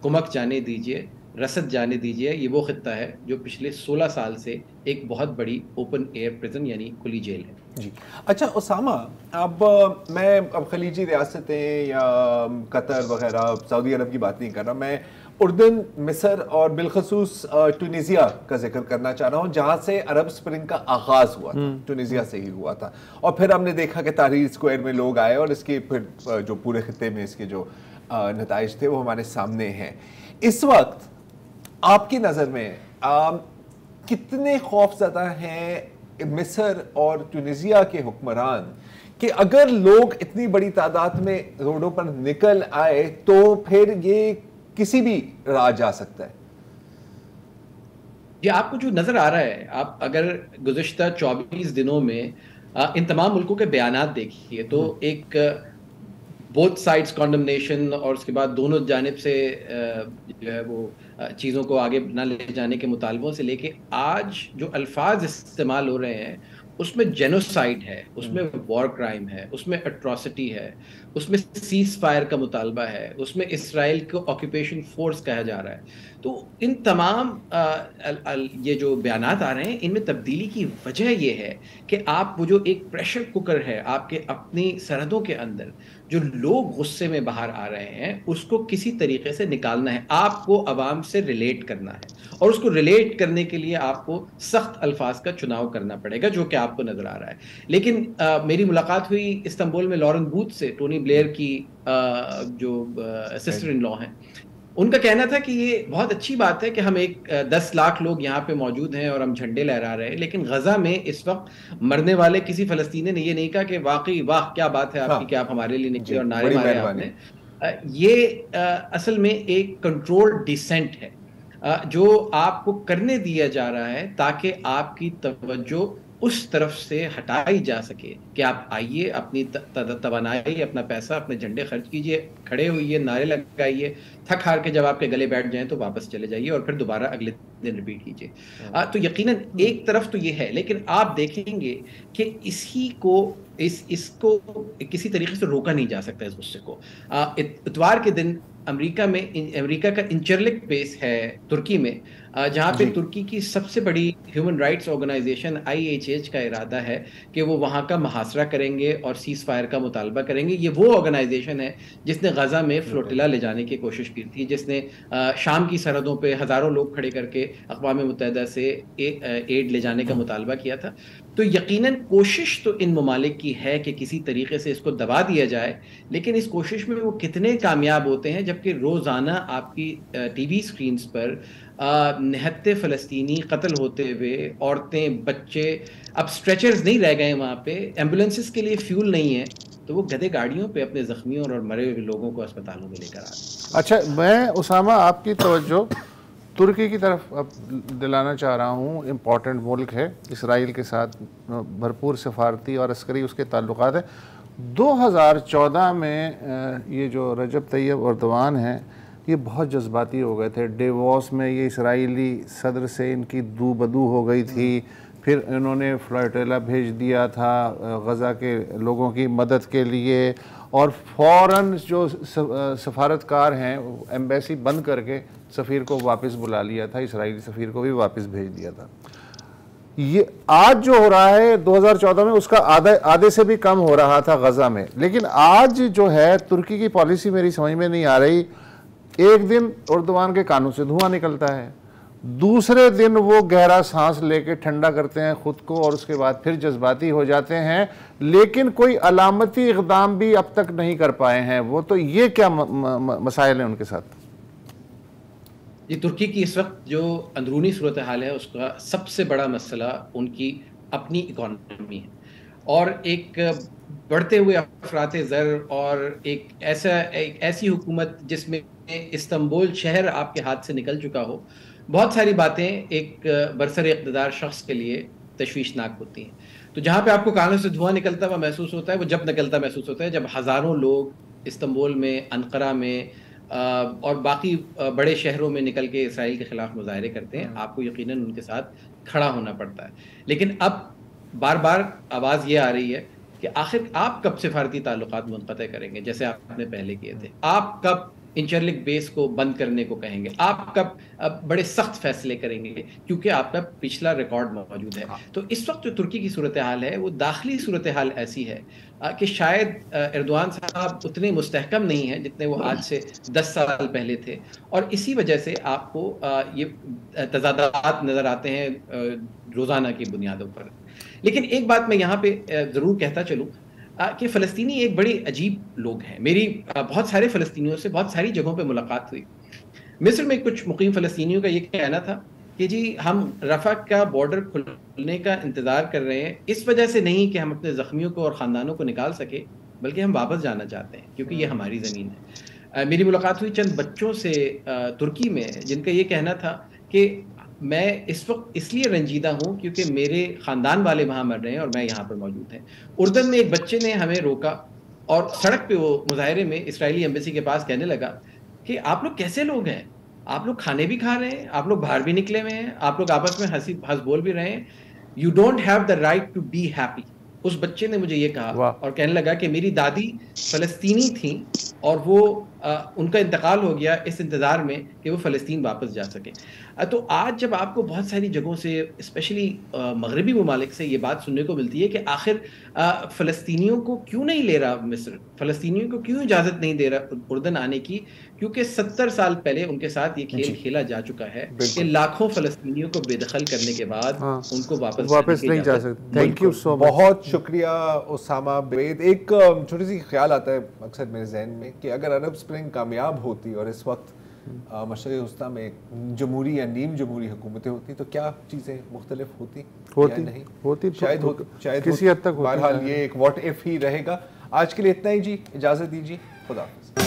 کمک جانے دیجئے, رسد جانے دیجیے. یہ وہ خطہ ہے جو پچھلے 16 سال سے ایک بہت بڑی اوپن ایئر پرزن یعنی کھلی جیل ہے. جی اچھا اسامہ، اب میں خلیجی ریاستیں یا قطر وغیرہ سعودی عرب کی بات نہیں کر رہا، میں اردن، مصر اور بالخصوص ٹونیزیا کا ذکر کرنا چاہ رہا ہوں، جہاں سے عرب اسپرنگ کا آغاز ہوا تھا. ٹونیزیا سے ہی ہوا تھا، اور پھر ہم نے دیکھا کہ تحریر اسکوائر میں لوگ آئے اور اس کے پھر جو پورے خطے میں اس کے جو نتائج تھے وہ ہمارے سامنے ہیں. اس وقت آپ کی نظر میں کتنے خوف زدہ ہیں مصر اور ٹونیزیا کے حکمران کہ اگر لوگ اتنی بڑی تعداد میں روڈوں پر نکل آئے تو پھر یہ کسی بھی راہ جا سکتا ہے؟ یہ آپ کو جو نظر آ رہا ہے، آپ اگر گزشتہ 24 دنوں میں ان تمام ملکوں کے بیانات دیکھیے تو ایک بوتھ سائڈز کانڈمنیشن اور اس کے بعد دونوں جانب سے جو ہے وہ چیزوں کو آگے نہ لے جانے کے مطالبوں سے لے کے آج جو الفاظ استعمال ہو رہے ہیں اس میں جینوسائیڈ ہے، اس میں وار کرائم ہے، اس میں اٹراسٹی ہے، اس میں سیز فائر کا مطالبہ ہے، اس میں اسرائیل کو آکوپیشن فورس کہا جا رہا ہے. تو ان تمام یہ جو بیانات آ رہے ہیں ان میں تبدیلی کی وجہ یہ ہے کہ آپ وہ جو ایک پریشر کوکر ہے آپ کے اپنی سرحدوں کے اندر، جو لوگ غصے میں باہر آ رہے ہیں اس کو کسی طریقے سے نکالنا ہے. آپ کو عوام سے ریلیٹ کرنا ہے اور اس کو ریلیٹ کرنے کے لیے آپ کو سخت الفاظ کا چناؤ کرنا پڑے گا، جو کہ آپ کو نظر آ رہا ہے. لیکن میری ملاقات ہوئی استنبول میں لارن بوتھ سے، ٹونی بلیئر کی جو سسٹر ان لا ہیں. ان کا کہنا تھا کہ یہ بہت اچھی بات ہے کہ ہم 10 لاکھ لوگ یہاں پہ موجود ہیں اور ہم جھنڈے لہرا رہے ہیں، لیکن غزہ میں اس وقت مرنے والے کسی فلسطینی نے یہ نہیں کہا کہ واقعی واہ کیا بات ہے آپ کی کہ آپ ہمارے لیے نکلے اور نعرے مارے آپ نے. یہ اصل میں ایک کنٹرول ڈیسنٹ ہے جو آپ کو کرنے دیا جا رہا ہے تاکہ آپ کی توجہ اس طرف سے ہٹائی جا سکے کہ آپ آئیے، اپنی توانائی، اپنا پیسہ، اپنے جھنڈے خرچ کیجئے، کھڑے ہوئیے، نعرے لگائیے، تھک ہار کے جب آپ کے گلے بیٹھ جائیں تو واپس چلے جائیے اور پھر دوبارہ اگلے دن ریپیٹ کیجئے. تو یقیناً ایک طرف تو یہ ہے، لیکن آپ دیکھیں گے کہ اس کو کسی طریقے سے روکا نہیں جا سکتا. اس غصے کو اتوار کے دن امریکہ کا انچرلک بیس ہے ترکی میں، جہاں پہ ترکی کی سب سے بڑی ہیومن رائٹس آرگنائزیشن IHH کا ارادہ ہے کہ وہ وہاں کا محاصرہ کریں گے اور سیز فائر کا مطالبہ کریں گے. یہ وہ آرگنائزیشن ہے جس نے غزہ میں فلوٹیلا لے جانے کی کوشش کی تھی، جس نے شام کی سرحدوں پہ ہزاروں لوگ کھڑے کر کے اقوام متحدہ سے ایڈ لے جانے کا مطالبہ کیا تھا. تو یقیناً کوشش تو ان ممالک کی ہے کہ کسی طریقے سے اس کو دبا دیا جائے، لیکن اس کوشش میں وہ کتنے کامیاب ہوتے ہیں جبکہ روزانہ آپ کی ٹی وی اسکرینز پر نہتے فلسطینی قتل ہوتے ہوئے، عورتیں، بچے. اب سٹریچرز نہیں رہ گئے وہاں پہ، ایمبولینسز کے لیے فیول نہیں ہے، تو وہ گدھے گاڑیوں پہ اپنے زخمیوں اور مرے ہوئے لوگوں کو اسپتالوں میں لے کر آ رہے ہیں. اچھا، میں اسامہ آپ کی توجہ ترکی کی طرف اب دلانا چاہ رہا ہوں. امپورٹنٹ ملک ہے، اسرائیل کے ساتھ بھرپور سفارتی اور عسکری اس کے تعلقات ہیں. 2014 میں یہ جو رجب طیب اردوان ہیں یہ بہت جذباتی ہو گئے تھے. ڈیووس میں یہ اسرائیلی صدر سے ان کی دو بدو ہو گئی تھی، پھر انہوں نے فلوٹیلا بھیج دیا تھا غزہ کے لوگوں کی مدد کے لیے، اور فوراً جو سفارتکار ہیں ایمبیسی بند کر کے سفیر کو واپس بلا لیا تھا، اسرائیلی سفیر کو بھی واپس بھیج دیا تھا. یہ آج جو ہو رہا ہے 2014 میں اس کا آدھے سے بھی کم ہو رہا تھا غزہ میں. لیکن آج جو ہے ترکی کی پالیسی میری سمجھ میں نہیں آ رہی. ایک دن اردوان کے کانوں سے دھواں نکلتا ہے، دوسرے دن وہ گہرا سانس لے کے ٹھنڈا کرتے ہیں خود کو، اور اس کے بعد پھر جذباتی ہو جاتے ہیں، لیکن کوئی علامتی اقدام بھی اب تک نہیں کر پائے ہیں وہ. تو یہ کیا مسائل ہیں ان کے ساتھ؟ یہ ترکی کی اس وقت جو اندرونی صورتحال ہے اس کا سب سے بڑا مسئلہ ان کی اپنی اکانومی ہے، اور ایک بڑھتے ہوئے افراط زر اور ایک ایسی حکومت جس میں استنبول شہر آپ کے ہاتھ سے نکل چکا ہو. بہت ساری باتیں ایک برسر اقتدار شخص کے لیے تشویشناک ہوتی ہیں. تو جہاں پہ آپ کو کانوں سے دھواں نکلتا ہوا محسوس ہوتا ہے، وہ جب نکلتا محسوس ہوتا ہے جب ہزاروں لوگ استنبول میں، انقرہ میں اور باقی بڑے شہروں میں نکل کے اسرائیل کے خلاف مظاہرے کرتے ہیں. آپ کو یقیناً ان کے ساتھ کھڑا ہونا پڑتا ہے. لیکن اب بار بار آواز یہ آ رہی ہے کہ آخر آپ کب سفارتی تعلقات منقطع کریں گے جیسے آپ نے پہلے کیے تھے؟ آپ کب انچرلک بیس کو بند کرنے کو کہیں گے، آپ کب بڑے سخت فیصلے کریں گے، کیونکہ آپ کا پچھلا ریکارڈ موجود ہے. تو اس وقت جو ترکی کی صورتحال ہے وہ داخلی صورتحال ایسی ہے کہ شاید ایردوان صاحب اتنے مستحکم نہیں ہیں جتنے وہ آج سے 10 سال پہلے تھے، اور اسی وجہ سے آپ کو یہ تضادات نظر آتے ہیں روزانہ کی بنیادوں پر. لیکن ایک بات میں یہاں پہ ضرور کہتا چلوں کہ فلسطینی ایک بڑے عجیب لوگ ہیں. میری بہت سارے فلسطینیوں سے بہت ساری جگہوں پہ ملاقات ہوئی. مصر میں کچھ مقیم فلسطینیوں کا یہ کہنا تھا کہ جی ہم رفح کا بارڈر کھلنے کا انتظار کر رہے ہیں، اس وجہ سے نہیں کہ ہم اپنے زخمیوں کو اور خاندانوں کو نکال سکے، بلکہ ہم واپس جانا چاہتے ہیں کیونکہ یہ ہماری زمین ہے. میری ملاقات ہوئی چند بچوں سے ترکی میں، جن کا یہ کہنا تھا کہ میں اس وقت اس لیے رنجیدہ ہوں کیونکہ میرے خاندان والے وہاں مر رہے ہیں اور میں یہاں پر موجود ہیں. اردن میں ایک بچے نے ہمیں روکا اور سڑک پہ وہ مظاہرے میں اسرائیلی ایمبیسی کے پاس کہنے لگا کہ آپ لوگ کیسے لوگ ہیں، آپ لوگ کھانے بھی کھا رہے ہیں، آپ لوگ باہر بھی نکلے ہوئے ہیں، آپ لوگ آپس میں ہنس بول بھی رہے ہیں، you don't have the right to be happy. اس بچے نے مجھے یہ کہا اور کہنے لگا کہ میری دادی فلسطینی تھیں اور وہ ان کا انتقال ہو گیا اس انتظار میں کہ وہ فلسطین واپس جا سکیں. تو آج جب آپ کو بہت ساری جگہوں سے اسپیشلی مغربی ممالک سے یہ بات سننے کو ملتی ہے کہ آخر فلسطینیوں کو کیوں نہیں لے رہا مصر، فلسطینیوں کو کیوں اجازت نہیں دے رہا اردن آنے کی، کیونکہ 70 سال پہلے ان کے ساتھ یہ کھیل کھیلا جا چکا ہے کہ لاکھوں فلسطینیوں کو بے دخل کرنے کے بعد ان کو واپس نہیں جا سکتے. تھینک یو سو مچ. بہت شکریہ اسامہ بید. ایک چھوٹی سی خیال آتا ہے اکثر میرے ذہن میں کہ اگر عرب اسپرنگ کامیاب ہوتی اور اس وقت مشرق وسطیٰ میں جمہوری یا نیم جمہوری حکومتیں ہوتی تو کیا چیزیں مختلف ہوتی شاید کسی حد تک. بہرحال یہ ایک واٹ ایف ہی رہے گا. آج کے لیے اتنا ہی جی، اجازت دیجیے، خدا حافظ.